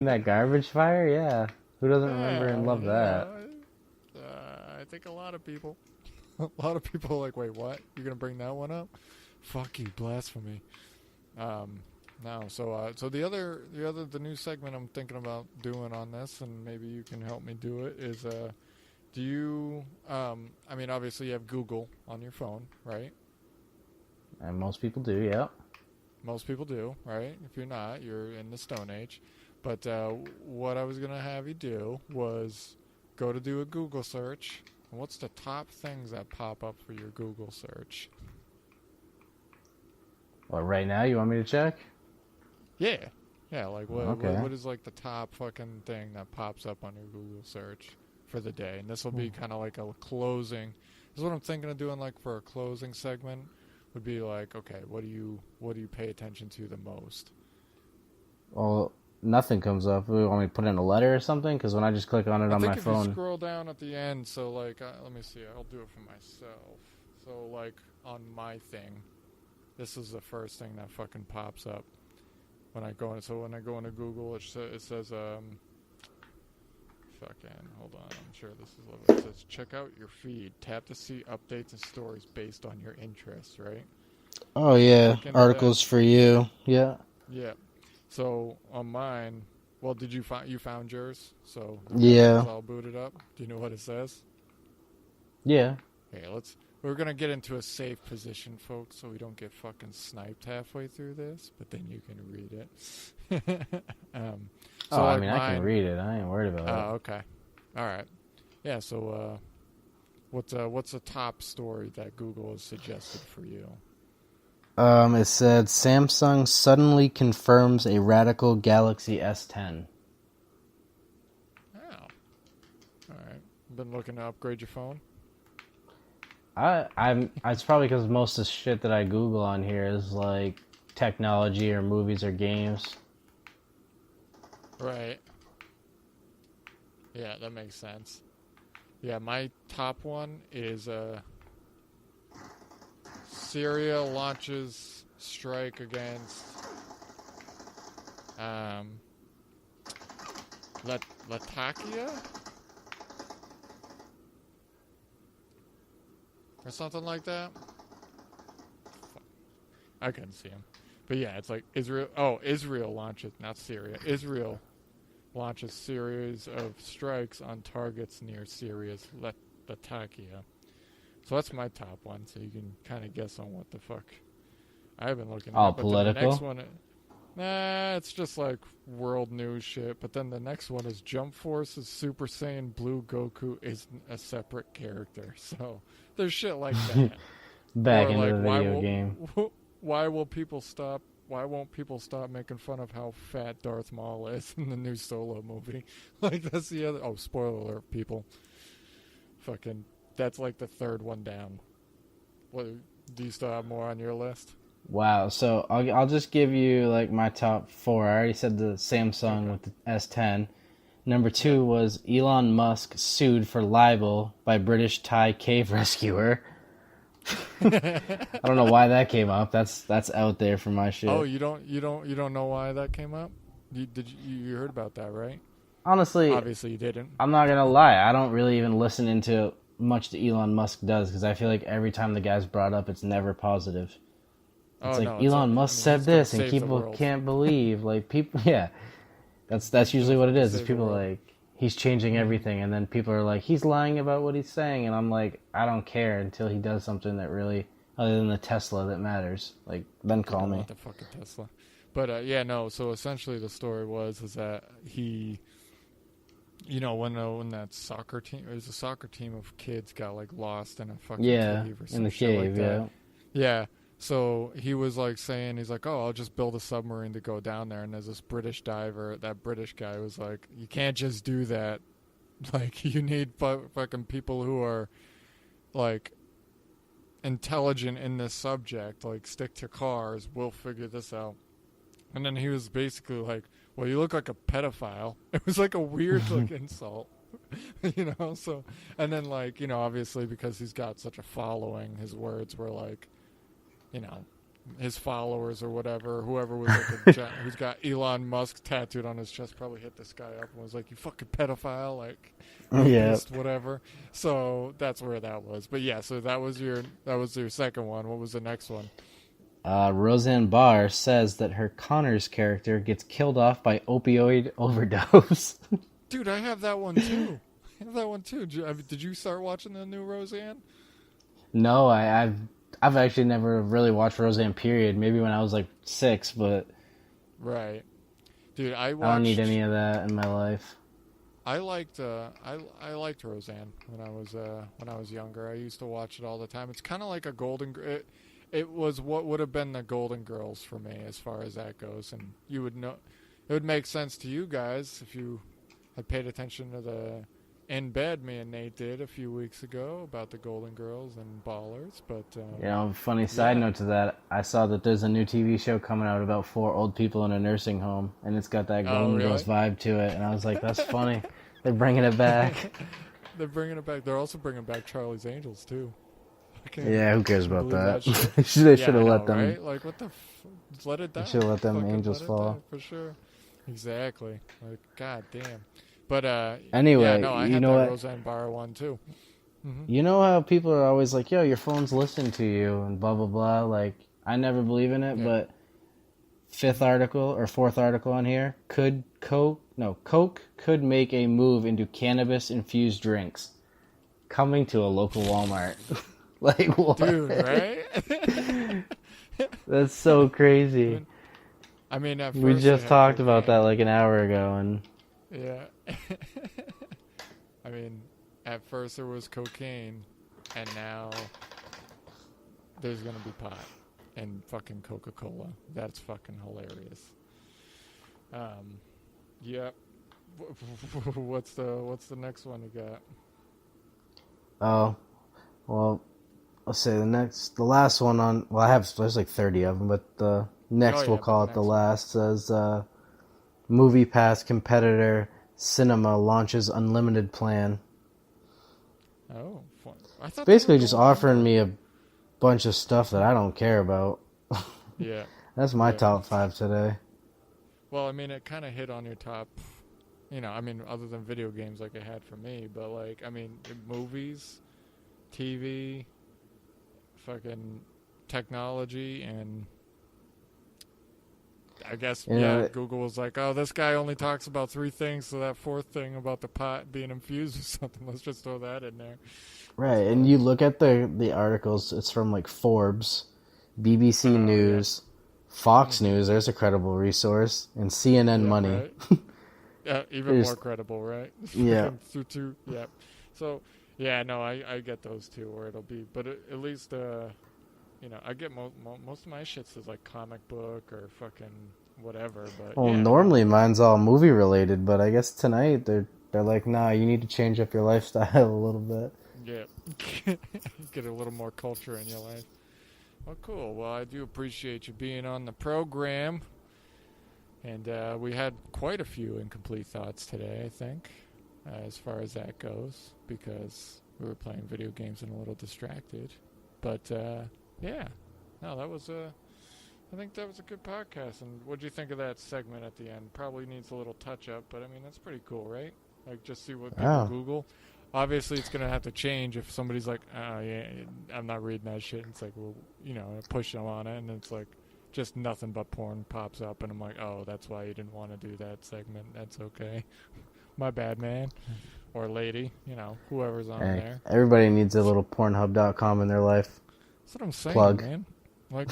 That garbage fire? Yeah. Who doesn't remember Yeah, and I love mean, that? I think a lot of people, a lot of people are like, wait, what? You're gonna bring that one up? Fuck you, blasphemy. Um, no, so the new segment I'm thinking about doing on this, and maybe you can help me do it. Is do you I mean, obviously you have Google on your phone, right? And most people do, yeah. Most people do, right? If you're not, you're in the Stone Age. But what I was gonna have you do was go to do a Google search. And what's the top things that pop up for your Google search? Well, right now, you want me to check? Yeah, yeah. Like Okay. what is like the top fucking thing that pops up on your Google search for the day? And this will be kind of like a closing. This is what I'm thinking of doing. Like for a closing segment, would be like, okay, what do you pay attention to the most? Well, nothing comes up. You want me to put in a letter or something? Because when I just click on it I on my think if you phone. scroll down at the end, so like, let me see, I'll do it for myself. So like on my thing, this is the first thing that fucking pops up when I go in. So when I go into Google, it says fucking hold on, I'm sure this is what it says. Check out your feed. Tap to see updates and stories based on your interests. Right. Oh, So yeah. click into that. Articles for you. Yeah. Yeah. So on mine, well, did you find you found yours? So you got yours Yeah. all booted up. Do you know what it says? Yeah. Okay, we're gonna get into a safe position, folks, so we don't get fucking sniped halfway through this. But then you can read it. Oh, so I like mean, I can mine. read it. I ain't worried about it. Oh, okay. All right. Yeah. So what's the top story that Google has suggested for you? It said Samsung suddenly confirms a radical Galaxy S10. Oh. All right. Been looking to upgrade your phone. It's probably because most of the shit that I Google on here is like technology or movies or games. Right. Yeah, that makes sense. Yeah, my top one is Syria launches strike against um, Latakia or something like that. I couldn't see him, but yeah, it's like Israel. Oh, Israel launches, not Syria. Israel launches series of strikes on targets near Syria's Latakia. So that's my top one. So you can kind of guess on what the fuck I've been looking All at. But then the next political. one, nah, it's just like world news shit. But then the next one is Jump Force's Super Saiyan Blue Goku isn't a separate character. So there's shit like that. Back Or into like the video game. why will people stop? Why won't people stop making fun of how fat Darth Maul is in the new Solo movie? Like that's the other. Oh, spoiler alert, people! Fucking, that's like the third one down. What? Do you still have more on your list? Wow. So I'll just give you like my top four. I already said the Samsung Okay. with the S10. Number Yep. two was Elon Musk sued for libel by British Thai cave rescuer. I don't know why that came up. That's out there for my Oh, shit. you don't know why that came up? You heard about that, right? Honestly, Obviously you didn't. I'm not gonna lie. I don't really even listen into much that Elon Musk does because I feel like every time the guy's brought up, it's never positive. It's Oh like no, Elon I Musk mean said he's gonna this, and save the people world. can't believe. Like people, yeah, that's He's usually gonna what it fucking is. Is save the people world. like he's changing Hmm. everything, and then people are like he's lying about what he's saying, and I'm like I don't care until he does something that really, other than the Tesla, that matters. Like then You call don't me. want the fucking Tesla. But yeah, no. So essentially, the story was is that he, when that soccer team, it was a soccer team of kids got like lost in a fucking Yeah, cave or in some the shit like cave. that. Yeah. Yeah. So he was like saying, he's like, oh, I'll just build a submarine to go down there. And there's this British diver. That British guy was like, you can't just do that. Like, you need fucking people who are like intelligent in this subject. Like, stick to cars. We'll figure this out. And then he was basically like, well, you look like a pedophile. It was like a weird like insult, So, and then like, obviously because he's got such a following, his words were like, you know, his followers or whatever, whoever was like who's got Elon Musk tattooed on his chest, probably hit this guy up and was like, "You fucking pedophile!" Like, Yeah. whatever. So that's where that was. But yeah, so that was your second one. What was the next one? Roseanne Barr says that her Connors character gets killed off by opioid overdose. Dude, I have that one too. Did you start watching the new Roseanne? No, I've actually never really watched Roseanne. Period. Maybe when I was like 6, but Right, dude. I don't need any of that in my life. I liked Roseanne when I was younger. I used to watch it all the time. It's kind of like a It was what would have been the Golden Girls for me as far as that goes, and you would know. It would make sense to you guys if you had paid attention to the In Bed me and Nate did a few weeks ago about the Golden Girls and Ballers. But Funny side note to that, I saw that there's a new TV show coming out about 4 old people in a nursing home, and it's got that Golden Girls vibe to it, and I was like, that's funny. They're bringing it back. They're bringing it back. They're also bringing back Charlie's Angels too. Yeah, who cares about that? They should have let them. Right? Like, what the? Just let it die. Should have let them Angels fall for sure. Exactly. Like, god damn. But anyway, I had that Roseanne Barr one too. Mm-hmm. You know how people are always like, "Yo, your phone's listening to you," and blah blah blah. Like, I never believe in it, but fourth article on here, Coke could make a move into cannabis infused drinks, coming to a local Walmart. Like, what? Dude, right? That's so crazy. I mean, at first we just talked about that like an hour ago, and yeah. I mean, at first there was cocaine, and now there's gonna be pot and fucking Coca-Cola. That's fucking hilarious. Yep. What's the next one you got? Oh, well, let's say the last one on. Well, there's like 30 of them, but the next we'll call it the last. Says Movie Pass competitor Cinema launches unlimited plan. Oh, fun. I thought basically just offering me a bunch of stuff that I don't care about. Yeah. That's my top 5 today. Well, I mean, it kind of hit on your top, I mean, other than video games like it had for me, but like, I mean, movies, TV, fucking technology, and I guess, Google was like, oh, this guy only talks about 3 things, so that 4th thing about the pot being infused or something, let's just throw that in there. Right, and you look at the articles, it's from like Forbes, BBC News, Fox News, there's a credible resource, and CNN Money. Right? Yeah, even more credible, right? Yeah. Yeah. So, yeah, no, I get those too, where it'll be, but at least, I get most of my shit is like comic book or fucking whatever. But well, normally mine's all movie related, but I guess tonight they're like, nah, you need to change up your lifestyle a little bit. Yeah, get a little more culture in your life. Well, cool. Well, I do appreciate you being on the program, and we had quite a few incomplete thoughts today, I think, as far as that goes, because we were playing video games and a little distracted. But yeah, no, I think that was a good podcast. And what do you think of that segment at the end? Probably needs a little touch up, but I mean, that's pretty cool, right? Like, just see what people Google. Obviously, it's going to have to change if somebody's like, oh, yeah, I'm not reading that shit. It's like, well, push them on it, and it's like, just nothing but porn pops up, and I'm like, oh, that's why you didn't want to do that segment. That's okay. My bad, man. Or lady, whoever's on there. Everybody needs a little Pornhub.com in their life. That's what I'm saying, Plug. man. Like,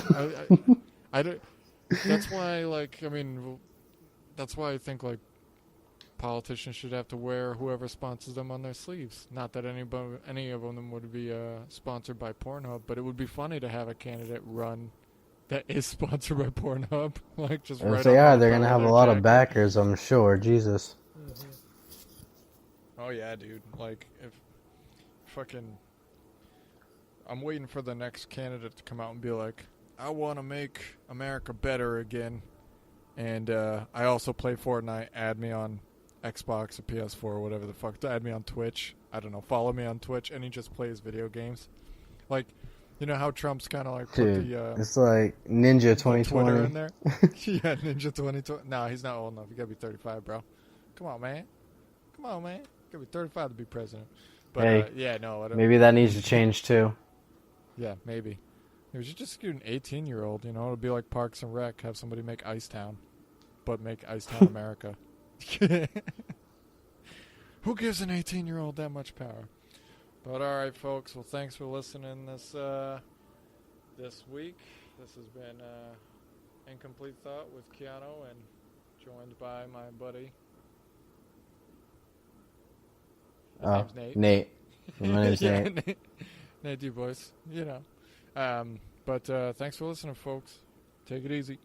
that's why, like, I mean, that's why I think, like, politicians should have to wear whoever sponsors them on their sleeves. Not that any of them would be sponsored by Pornhub, but it would be funny to have a candidate run that is sponsored by Pornhub. Like, just if they are, they're going to have a lot of backers, I'm sure. Jesus. Mm-hmm. Oh, yeah, dude. Like, if fucking... I'm waiting for the next candidate to come out and be like, I want to make America better again. And I also play Fortnite. Add me on Xbox or PS4 or whatever the fuck. Add me on Twitch. I don't know. Follow me on Twitch. And he just plays video games. Like, You know how Trump's kind of like put Dude, the it's like Ninja Twitter 2020. in there? Yeah, Ninja 2020. No, he's not old enough. You gotta be 35, bro. Come on, man. Come on, man. You gotta be 35 to be president. But Hey, yeah, no. Maybe that needs to change too. Yeah, maybe. We should just get an 18-year-old. You know, it'll be like Parks and Rec. Have somebody make Icetown, but make Icetown America. Who gives an 18-year-old that much power? But all right, folks. Well, thanks for listening this week. This has been Incomplete Thought with Keanu, and joined by my buddy. His name's Nate. Nate. My name's Yeah, Nate. Nate Dubois. You know. But thanks for listening, folks. Take it easy.